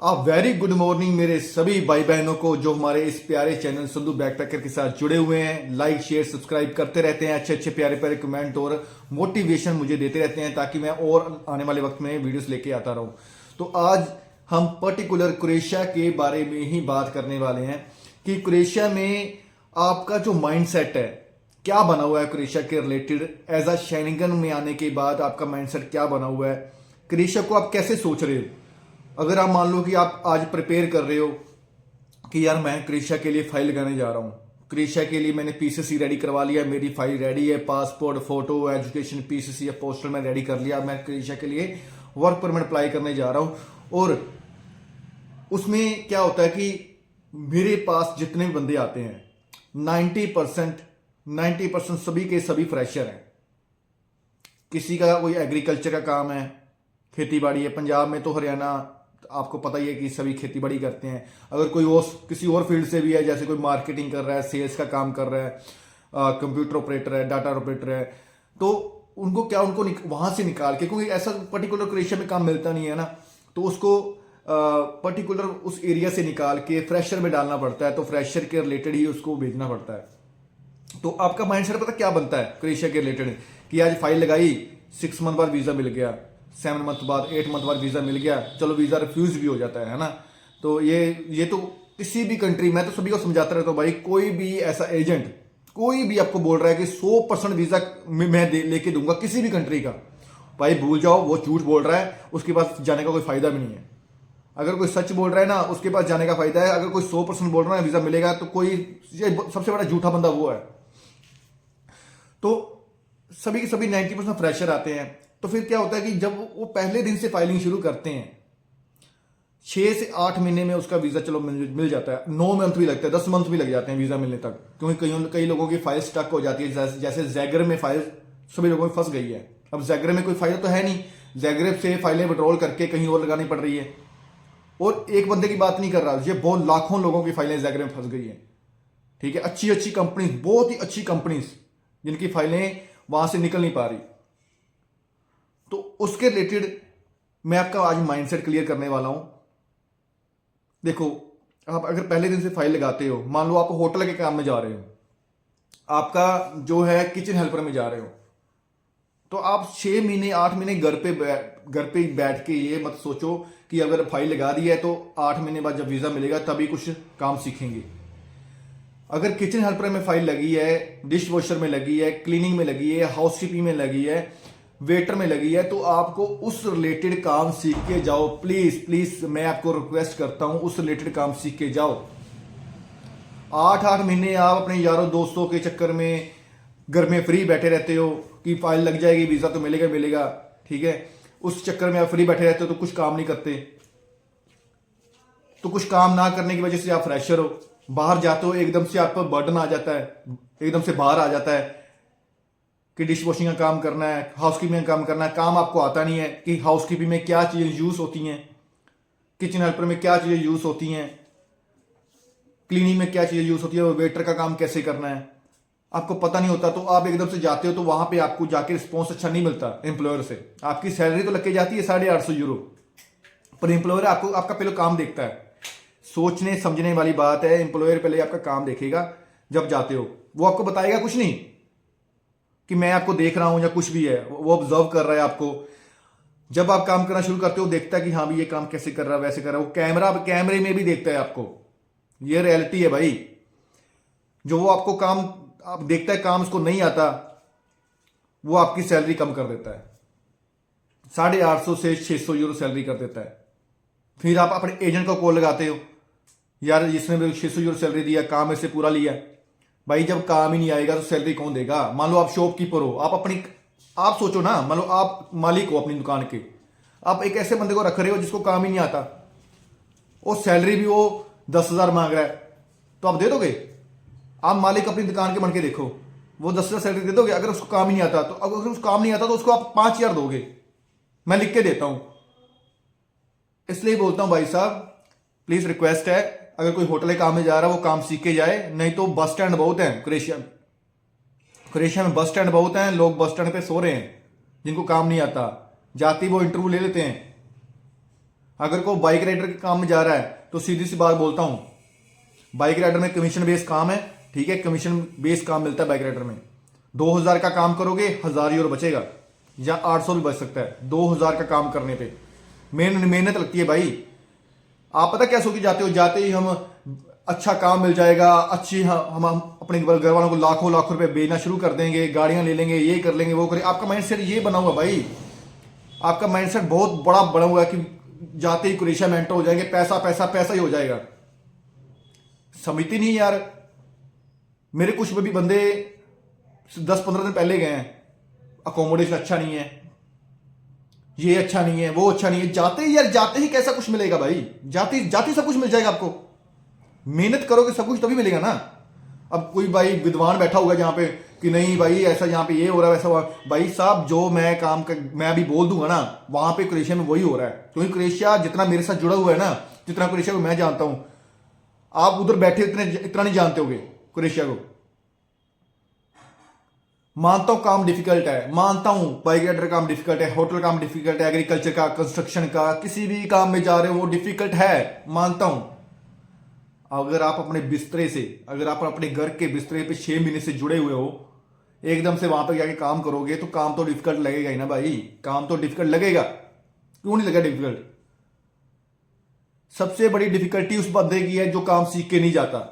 Very good morning मेरे सभी भाई बहनों को जो हमारे इस प्यारे चैनल संधू बैकपैकर के साथ जुड़े हुए हैं। लाइक शेयर सब्सक्राइब करते रहते हैं, अच्छे अच्छे प्यारे प्यारे कमेंट और मोटिवेशन मुझे देते रहते हैं ताकि मैं और आने वाले वक्त में वीडियोस लेके आता रहूं। तो आज हम पर्टिकुलर क्रोएशिया के बारे में ही बात करने वाले हैं कि क्रोएशिया में आपका जो माइंडसेट है क्या बना हुआ है। क्रोएशिया के रिलेटेड एज अ शेनिंगन में आने के बाद आपका माइंडसेट क्या बना हुआ है, क्रोएशिया को आप कैसे सोच रहे हो। अगर आप मान लो कि आप आज प्रिपेयर कर रहे हो कि यार मैं क्रोएशिया के लिए फाइल लगाने जा रहा हूँ, क्रोएशिया के लिए मैंने पीसीसी रेडी करवा लिया, मेरी फाइल रेडी है, पासपोर्ट फोटो एजुकेशन पीसीसी या पोस्टल में रेडी कर लिया, मैं क्रोएशिया के लिए वर्क परमिट अप्लाई करने जा रहा हूँ। और उसमें क्या होता है कि मेरे पास जितने भी बंदे आते हैं 90% सभी के सभी फ्रेशर हैं। किसी का कोई एग्रीकल्चर का काम है, खेती बाड़ी है, पंजाब में तो हरियाणा आपको पता ही है कि सभी खेती बाड़ी करते हैं। अगर कोई और किसी और फील्ड से भी है, जैसे कोई मार्केटिंग कर रहा है, सेल्स का काम कर रहा है, कंप्यूटर ऑपरेटर है, डाटा ऑपरेटर है, तो उनको क्या उनको वहां से निकाल के, क्योंकि ऐसा पर्टिकुलर क्रोएशिया में काम मिलता नहीं है ना, तो उसको पर्टिकुलर उस एरिया से निकाल के फ्रेशर में डालना पड़ता है। तो फ्रेशर के रिलेटेड ही उसको भेजना पड़ता है। तो आपका माइंडसेट पता क्या बनता है क्रोएशिया के रिलेटेड कि आज फाइल लगाई, 6 मंथ बाद वीजा मिल गया, 7 मंथ बाद 8 मंथ बाद वीजा मिल गया, चलो वीजा रिफ्यूज भी हो जाता है ना। तो ये तो किसी भी कंट्री, मैं तो सभी को समझाता रहता हूँ भाई, कोई भी ऐसा एजेंट कोई भी आपको बोल रहा है कि 100% वीजा मैं लेके दूंगा किसी भी कंट्री का, भाई भूल जाओ, वो झूठ बोल रहा है, उसके पास जाने का कोई फायदा भी नहीं है। अगर कोई सच बोल रहा है ना, उसके पास जाने का फायदा है। अगर कोई 100% बोल रहा है वीजा मिलेगा, तो कोई सबसे बड़ा झूठा बंदा वो है। तो सभी के सभी 90% फ्रेशर आते हैं। तो फिर क्या होता है कि जब वो पहले दिन से फाइलिंग शुरू करते हैं, 6 से 8 महीने में उसका वीजा चलो मिल जाता है, 9 मंथ भी लगता है, 10 मंथ भी लग जाते हैं वीजा मिलने तक, क्योंकि कई लोगों की फाइल स्टक हो जाती है। जैसे जैगरेब में फाइल सभी लोगों की फंस गई है। अब जैगरेब में कोई फाइल तो है नहीं, जैगरेब से फाइलें विड्रॉल करके कहीं और लगानी पड़ रही है। और एक बंदे की बात नहीं कर रहा, ये बहुत लाखों लोगों की फाइलें जैगरेब में फंस गई है। ठीक है, अच्छी अच्छी कंपनी, बहुत ही अच्छी कंपनीज जिनकी फाइलें वहां से निकल नहीं पा रही। तो उसके रिलेटेड मैं आपका आज माइंडसेट क्लियर करने वाला हूं। देखो, आप अगर पहले दिन से फाइल लगाते हो, मान लो आप होटल के काम में जा रहे हो, आपका जो है किचन हेल्पर में जा रहे हो, तो आप 6 महीने 8 महीने घर पे बैठ के ये मत सोचो कि अगर फाइल लगा दी है तो 8 महीने बाद जब वीजा मिलेगा तभी कुछ काम सीखेंगे। अगर किचन हेल्पर में फाइल लगी है, डिश वॉशर में लगी है, क्लीनिंग में लगी है, हाउसकीपिंग में लगी है, वेटर में लगी है, तो आपको उस रिलेटेड काम सीख के जाओ। प्लीज प्लीज मैं आपको रिक्वेस्ट करता हूं, उस रिलेटेड काम सीख के जाओ। 8-8 महीने आप अपने यारों दोस्तों के चक्कर में घर में फ्री बैठे रहते हो कि फाइल लग जाएगी, वीजा तो मिलेगा मिलेगा, ठीक है। उस चक्कर में आप फ्री बैठे रहते हो तो कुछ काम नहीं करते। तो कुछ काम ना करने की वजह से आप फ्रेशर हो, बाहर जाते हो, एकदम से आप पर बर्डन आ जाता है, एकदम से बाहर आ जाता है कि डिश वॉशिंग का काम करना है, हाउसकीपिंग का काम करना है। काम आपको आता नहीं है कि हाउसकीपिंग में क्या चीजें यूज होती हैं, किचन हेल्पर में क्या चीजें यूज होती हैं, क्लीनिंग में क्या चीजें यूज होती है, वेटर का काम कैसे करना है, आपको पता नहीं होता। तो आप एकदम से जाते हो तो वहां पे आपको जाके रिस्पॉन्स अच्छा नहीं मिलता एम्प्लॉयर से। आपकी सैलरी तो लग के जाती है 850 यूरो, पर एम्प्लॉयर आपको आपका पहले काम देखता है। सोचने समझने वाली बात है, एम्प्लॉयर पहले आपका काम देखेगा जब जाते हो। वो आपको बताएगा कुछ नहीं कि मैं आपको देख रहा हूं या कुछ भी है, वो ऑब्जर्व कर रहा है आपको। जब आप काम करना शुरू करते हो देखता है कि हाँ भी ये काम कैसे कर रहा है, वैसे कर रहा है। वो कैमरे में भी देखता है आपको। ये रियलिटी है भाई। जो वो आपको काम आप देखता है, काम उसको नहीं आता, वो आपकी सैलरी कम कर देता है, 850 से 600 यूरो सैलरी कर देता है। फिर आप अपने एजेंट को कॉल लगाते हो, यार जिसने मेरे 600 यूरो सैलरी दिया, काम ऐसे पूरा लिया। भाई जब काम ही नहीं आएगा तो सैलरी कौन देगा। मान लो आप शॉपकीपर हो, आप सोचो ना, मान लो आप मालिक हो अपनी दुकान के, आप एक ऐसे बंदे को रख रहे हो जिसको काम ही नहीं आता, और सैलरी भी वो 10,000 मांग रहा है, तो आप दे दोगे? आप मालिक अपनी दुकान के बन के देखो, वो 10,000 सैलरी दे दोगे? अगर उसको काम ही नहीं आता तो, अगर उसको काम नहीं आता तो उसको आप 5,000 दोगे। मैं लिख के देता हूं। इसलिए बोलता हूं भाई साहब, प्लीज रिक्वेस्ट है, अगर कोई होटल के काम में जा रहा है वो काम सीख के जाए, नहीं तो बस स्टैंड बहुत है क्रोएशिया में बस स्टैंड बहुत हैं, लोग बस स्टैंड पे सो रहे हैं जिनको काम नहीं आता, जाती वो इंटरव्यू ले लेते हैं। अगर कोई बाइक राइडर के काम में जा रहा है तो सीधी सी बात बोलता हूं, बाइक राइडर में कमीशन बेस्ड काम है, ठीक है, कमीशन बेस्ड काम मिलता है बाइक राइडर में। 2000 का काम करोगे 1000 यूरो बचेगा, या 800 भी बच सकता है 2000 का काम करने पे। मेहनत लगती है भाई। आप पता क्या सोच के जाते हो, जाते ही हम अच्छा काम मिल जाएगा, अच्छी हम अपने घर वालों को लाखों लाखों रुपए भेजना शुरू कर देंगे, गाड़ियां ले लेंगे, ये कर लेंगे, वो करेंगे। आपका माइंडसेट ये बना हुआ भाई, आपका माइंडसेट बहुत बड़ा बना हुआ है कि जाते ही क्रोएशिया में एंटर हो जाएंगे, पैसा पैसा पैसा ही हो जाएगा। समझती नहीं यार। मेरे कुछ भी बंदे 10-15 दिन पहले गए हैं, अकोमोडेशन अच्छा नहीं है, ये अच्छा नहीं है, वो अच्छा नहीं है। जाते ही यार, जाते ही कैसा कुछ मिलेगा भाई? जाते जाते सब कुछ मिल जाएगा आपको? मेहनत करोगे सब कुछ तभी मिलेगा ना। अब कोई भाई विद्वान बैठा होगा जहां पे कि नहीं भाई ऐसा यहाँ पे ये हो रहा है वैसा हुआ, भाई साहब जो मैं अभी बोल दूंगा ना, वहां पे क्रोएशिया में वही हो रहा है। क्योंकि क्रोएशिया जितना मेरे साथ जुड़ा हुआ है ना, जितना क्रोएशिया को मैं जानता हूं, आप उधर बैठे इतना नहीं जानते होगे क्रोएशिया को। मानता हूं काम डिफिकल्ट है, मानता हूं बाइक राइडर काम डिफिकल्ट है, होटल काम डिफिकल्ट है, एग्रीकल्चर का, कंस्ट्रक्शन का, किसी भी काम में जा रहे हो वो डिफिकल्ट है, मानता हूं। अगर आप अपने बिस्तरे से, अगर आप अपने घर के बिस्तरे पे 6 महीने से जुड़े हुए हो, एकदम से वहां पर जाके काम करोगे तो काम तो डिफिकल्ट लगेगा ही ना भाई। काम तो डिफिकल्ट लगेगा, क्यों नहीं लगा डिफिकल्ट? सबसे बड़ी डिफिकल्टी उस बंदे की है जो काम सीख के नहीं जाता।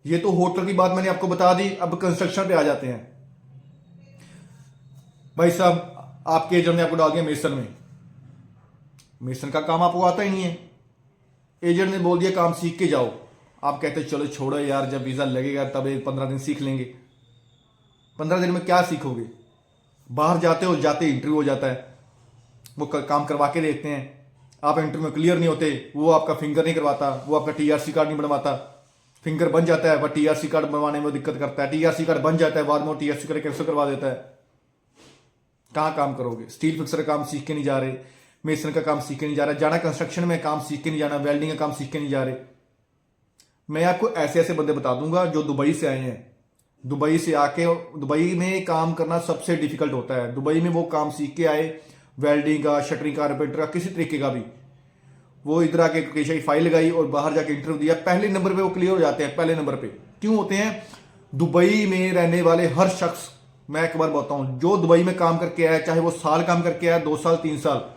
ये तो होटल की बात मैंने आपको बता दी, अब कंस्ट्रक्शन पे आ जाते हैं। भाई साहब आपके एजेंट ने आपको डाल दिया मेसन में, मेसन का काम आपको आता ही नहीं है, एजेंट ने बोल दिया काम सीख के जाओ। आप कहते चलो छोड़ो यार, जब वीजा लगेगा तब 15 दिन सीख लेंगे। 15 दिन में क्या सीखोगे? बाहर जाते हो, जाते इंटरव्यू हो जाता है, वो काम करवा के देखते हैं, आप इंटरव्यू में क्लियर नहीं होते, वो आपका फिंगर नहीं करवाता, वो आपका टीआरसी कार्ड नहीं बनवाता। फिंगर बन जाता है बट टीआरसी कार्ड बनवाने में दिक्कत करता है, टीआरसी कार्ड बन जाता है बाद में टीआरसी कार्ड कैंसिल करवा देता है। कहाँ काम करोगे? स्टील फिक्सर का काम सीख के नहीं जा रहे, मेसन का काम सीख के नहीं जा रहा, जाना कंस्ट्रक्शन में काम सीख के नहीं जाना, वेल्डिंग का काम सीख के नहीं जा रहे। मैं आपको ऐसे ऐसे बंदे बता दूंगा जो दुबई से आए हैं। दुबई से आके, दुबई में काम करना सबसे डिफिकल्ट होता है। दुबई में वो काम सीख के आए, वेल्डिंग का, शटरिंग कारपेंटर का, किसी तरीके का भी। वो इधर आके क्रोएशिया की फाइल लगाई और बाहर जाके इंटरव्यू दिया, पहले नंबर पे वो क्लियर हो जाते हैं। पहले नंबर पे क्यों होते हैं? दुबई में रहने वाले हर शख्स, मैं एक बार बताऊं, जो दुबई में काम करके आया, चाहे वो साल काम करके आया, 2 साल 3 साल,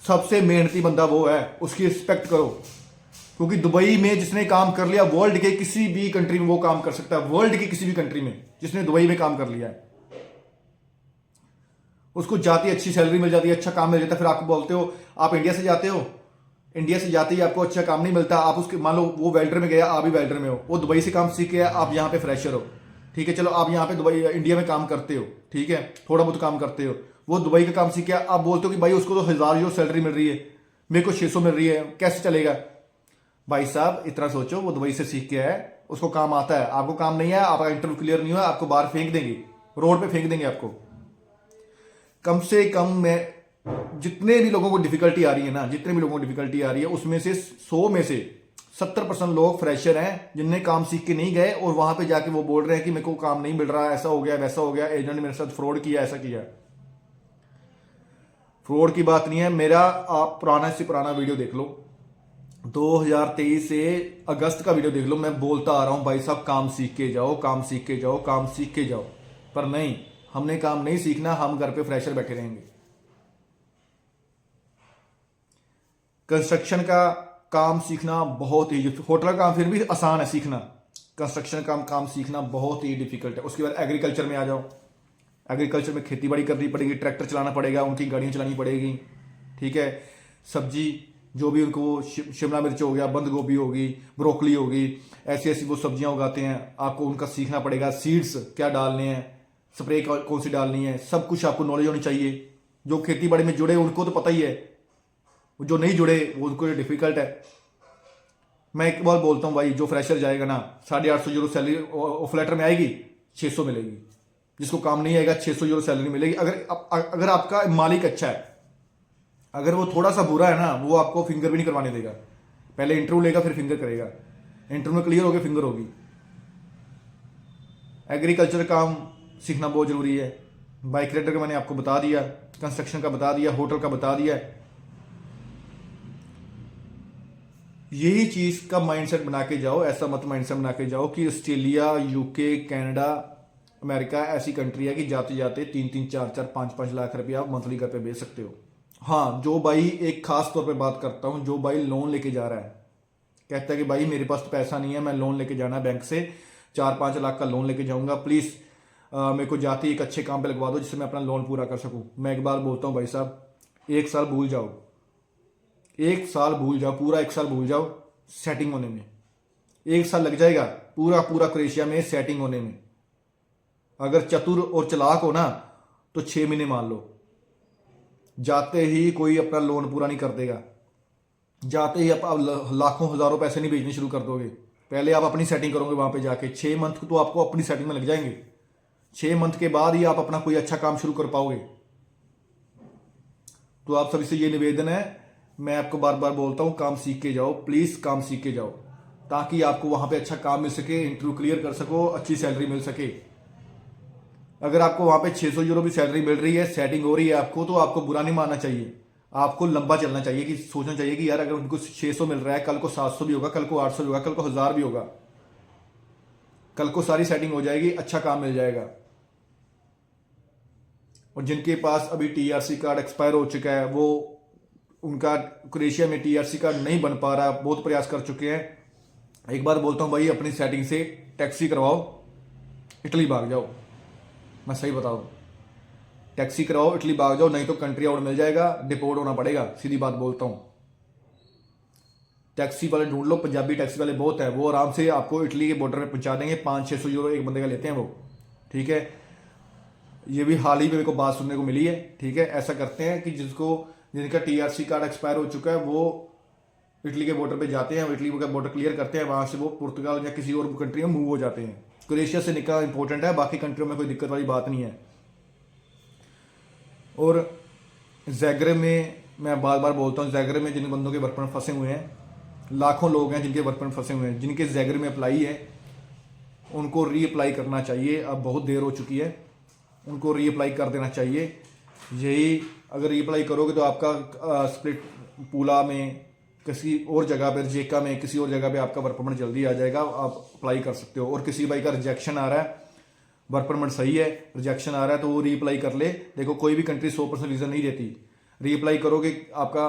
सबसे मेहनती बंदा वो है, उसकी रिस्पेक्ट करो। क्योंकि दुबई में जिसने काम कर लिया, वर्ल्ड के किसी भी कंट्री में वो काम कर सकता है। वर्ल्ड की किसी भी कंट्री में जिसने दुबई में काम कर लिया है, उसको जाती अच्छी सैलरी मिल जाती है, अच्छा काम मिल जाता है। फिर आपको बोलते हो, आप इंडिया से जाते हो, इंडिया से जाते ही आपको अच्छा काम नहीं मिलता, आप उसके, मान लो वो वेल्डर में गया, आप भी वेल्डर में हो, वो दुबई से काम सीख के, आप यहाँ पे फ्रेशर हो, ठीक है, चलो आप यहाँ पे दुबई इंडिया में काम करते हो, ठीक है, थोड़ा बहुत काम करते हो, वो दुबई का काम सीख के, आप बोलते हो कि भाई उसको तो 1000 यूरो सैलरी मिल रही है, मेरे को 600 मिल रही है, कैसे चलेगा? भाई साहब इतना सोचो, वो दुबई से सीख के आया, उसको काम आता है, आपको काम नहीं है, आपका इंटरव्यू क्लियर नहीं हुआ, आपको बाहर फेंक देंगे, रोड पे फेंक देंगे आपको। कम से कम मैं जितने भी लोगों को डिफिकल्टी आ रही है ना, जितने भी लोगों को डिफिकल्टी आ रही है, उसमें से 100 में से 70% लोग फ्रेशर हैं जिनने काम सीख के नहीं गए और वहां पे जाके वो बोल रहे हैं कि मेरे को काम नहीं मिल रहा, ऐसा हो गया, वैसा हो गया, एजेंट ने मेरे साथ फ्रॉड किया, ऐसा किया। फ्रॉड की बात नहीं है, मेरा आप पुराना से पुराना वीडियो देख लो, 2023 से अगस्त का वीडियो देख लो, मैं बोलता आ रहा हूं भाई साहब काम सीख के जाओ, काम सीख के जाओ, काम सीख के जाओ। पर नहीं, हमने काम नहीं सीखना, हम घर पे फ्रेशर बैठे रहेंगे। कंस्ट्रक्शन का काम सीखना बहुत ही, होटल का काम फिर भी आसान है सीखना, कंस्ट्रक्शन का काम सीखना बहुत ही डिफिकल्ट है। उसके बाद एग्रीकल्चर में आ जाओ, एग्रीकल्चर में खेती बाड़ी करनी पड़ेगी, ट्रैक्टर चलाना पड़ेगा, उनकी गाड़ियां चलानी पड़ेगी, ठीक है, सब्जी जो भी उनको, शिमला मिर्च हो गया, बंद गोभी होगी, ब्रोकली होगी, ऐसी ऐसी वो सब्जियां उगाते हैं, आपको उनका सीखना पड़ेगा। सीड्स क्या डालने हैं, स्प्रे कौन सी डालनी है, सब कुछ आपको नॉलेज होनी चाहिए। जो खेती बाड़ी में जुड़े उनको तो पता ही है, जो नहीं जुड़े वो उनको डिफिकल्ट है। मैं एक बार बोलता हूँ भाई, जो फ्रेशर जाएगा ना, 850 यूरो सैलरी ऑफ लेटर में आएगी, 600 मिलेगी। जिसको काम नहीं आएगा 600 यूरो सैलरी मिलेगी। अगर आपका मालिक अच्छा है, अगर वो थोड़ा सा बुरा है ना, वो आपको फिंगर भी नहीं करवाने देगा, पहले इंटरव्यू लेगा फिर फिंगर करेगा, इंटरव्यू में क्लियर हो गया फिंगर होगी। एग्रीकल्चर काम सीखना बहुत जरूरी है। बाइक राइडर का मैंने आपको बता दिया, कंस्ट्रक्शन का बता दिया, होटल का बता दिया। यही चीज का माइंडसेट बना के जाओ। ऐसा मत माइंडसेट बना के जाओ कि ऑस्ट्रेलिया, यूके, कनाडा, अमेरिका ऐसी कंट्री है कि जाते जाते 3-3, 4-4, 5-5 लाख रुपया आप मंथली घर पे भेज सकते हो। हाँ, जो भाई, एक खास तौर पे बात करता हूँ, जो भाई लोन लेके जा रहा है, कहता है कि भाई मेरे पास तो पैसा नहीं है, मैं लोन लेके जाना है बैंक से, 4-5 लाख का लोन लेके जाऊंगा, प्लीज मेरे को जाते ही एक अच्छे काम पे लगवा दो जिससे मैं अपना लोन पूरा कर सकूं। मैं एक बार बोलता हूँ भाई साहब, 1 साल भूल जाओ, 1 साल भूल जाओ, पूरा 1 साल भूल जाओ सेटिंग होने में। 1 साल लग जाएगा पूरा पूरा क्रोएशिया में सेटिंग होने में। अगर चतुर और चालाक हो ना तो 6 महीने मान लो। जाते ही कोई अपना लोन पूरा नहीं कर देगा, जाते ही आप लाखों हजारों पैसे नहीं भेजने शुरू कर दोगे। पहले आप अपनी सेटिंग करोगे वहां पे जाके, 6 मंथ तो आपको अपनी सेटिंग में लग जाएंगे। 6 मंथ के बाद ही आप अपना कोई अच्छा काम शुरू कर पाओगे। तो आप सभी से ये निवेदन है, मैं आपको बार बार बोलता हूं, काम सीख के जाओ, प्लीज काम सीख के जाओ, ताकि आपको वहां पे अच्छा काम मिल सके, इंटरव्यू क्लियर कर सको, अच्छी सैलरी मिल सके। अगर आपको वहां पे 600 यूरो भी सैलरी मिल रही है, सेटिंग हो रही है आपको, तो आपको बुरा नहीं मानना चाहिए। आपको लंबा चलना चाहिए, कि सोचना चाहिए कि यार अगर उनको 600 मिल रहा है, कल को 700 भी होगा, कल को 800 भी होगा, कल को 1000 भी होगा, कल को सारी सेटिंग हो जाएगी, अच्छा काम मिल जाएगा। और जिनके पास अभी टीआरसी कार्ड एक्सपायर हो चुका है, वो उनका क्रोएशिया में टीआरसी कार्ड नहीं बन पा रहा, बहुत प्रयास कर चुके हैं। एक बार बोलता हूं भाई, अपनी सेटिंग से टैक्सी करवाओ, इटली भाग जाओ। मैं सही बताऊं, टैक्सी कराओ, इटली भाग जाओ, नहीं तो कंट्री आउट मिल जाएगा, डिपोर्ट होना पड़ेगा। सीधी बात बोलता हूं, टैक्सी वाले ढूंढ लो, पंजाबी टैक्सी वाले बहुत है, वो आराम से आपको इटली के बॉर्डर में पहुंचा देंगे। 500-600 यूरो एक बंदे का लेते हैं वो, ठीक है। ये भी हाल ही में मेरे को बात सुनने को मिली है, ठीक है। ऐसा करते हैं कि जिनका टीआरसी कार्ड एक्सपायर हो चुका है, वो इटली के बॉर्डर पे जाते हैं, इटली का बॉर्डर क्लियर करते हैं, वहां से वो पुर्तगाल या किसी और कंट्री में मूव हो जाते हैं। क्रोएशिया से निकलना इंपॉर्टेंट है, बाकी कंट्रियों में कोई दिक्कत वाली बात नहीं है। और ज़ैग्रेब में मैं बार बार बोलता हूँ, ज़ैग्रेब में जिन बंदों के वर्क परमिट फंसे हुए हैं, लाखों लोग हैं जिनके वर्क परमिट फंसे हुए हैं, जिनके ज़ैग्रेब में अप्लाई है, उनको रीअप्लाई करना चाहिए। अब बहुत देर हो चुकी है, उनको रीअप्लाई कर देना चाहिए। यही अगर रीअप्लाई करोगे तो आपका स्प्लिट पूला में, किसी और जगह पर, जेका में, किसी और जगह पे आपका वर्क परमिट जल्दी आ जाएगा, आप अप्लाई कर सकते हो। और किसी भाई का रिजेक्शन आ रहा है, वर्क परमिट सही है, रिजेक्शन आ रहा है, तो वो रीअप्लाई कर ले। देखो, कोई भी कंट्री 100% वीज़ा नहीं देती। रीअप्लाई करोगे, आपका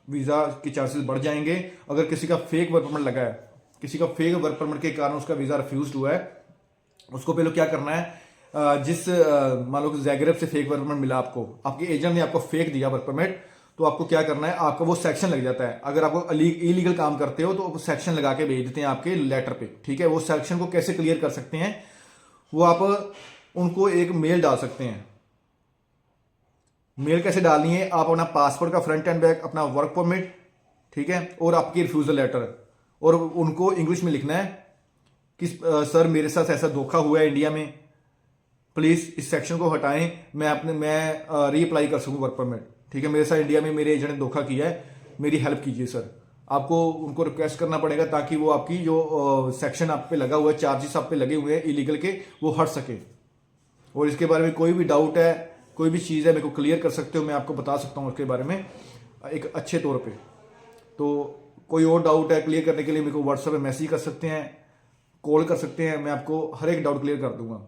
वीज़ा के चांसेस बढ़ जाएंगे। अगर किसी का फेक वर्क परमिट लगा है, किसी का फेक वर्क परमिट के कारण उसका वीज़ा रिफ्यूज हुआ है, उसको पहले क्या करना है, मान लो ज़ैग्रेब से फेक वर्क परमिट मिला आपको, आपके एजेंट ने आपको फेक दिया वर्क परमिट, तो आपको क्या करना है, आपका वो सेक्शन लग जाता है। अगर आपको इलीगल काम करते हो तो सेक्शन लगा के भेज देते हैं आपके लेटर पे, ठीक है। वो सेक्शन को कैसे क्लियर कर सकते हैं, वो आप उनको एक मेल डाल सकते हैं। मेल कैसे डालनी है, आप अपना पासपोर्ट का फ्रंट एंड बैक, अपना वर्क परमिट, ठीक है, और आपकी रिफ्यूजल लेटर, और उनको इंग्लिश में लिखना है कि सर मेरे साथ ऐसा धोखा हुआ है इंडिया में, प्लीज इस सेक्शन को हटाएं, मैं रीअप्लाई कर सकूं वर्क परमिट, ठीक है। मेरे साथ इंडिया में मेरे एजेंट ने धोखा किया है, मेरी हेल्प कीजिए सर। आपको उनको रिक्वेस्ट करना पड़ेगा, ताकि वो आपकी जो सेक्शन आप पे लगा हुआ है, चार्जेस आप पे लगे हुए हैं इलीगल के, वो हट सके। और इसके बारे में कोई भी डाउट है, कोई भी चीज़ है, मेरे को क्लियर कर सकते हो, मैं आपको बता सकता हूँ उसके बारे में एक अच्छे तौर पे। तो कोई और डाउट है क्लियर करने के लिए मेरे को व्हाट्सएप पे मैसेज कर सकते हैं, कॉल कर सकते हैं, मैं आपको हर एक डाउट क्लियर कर दूंगा।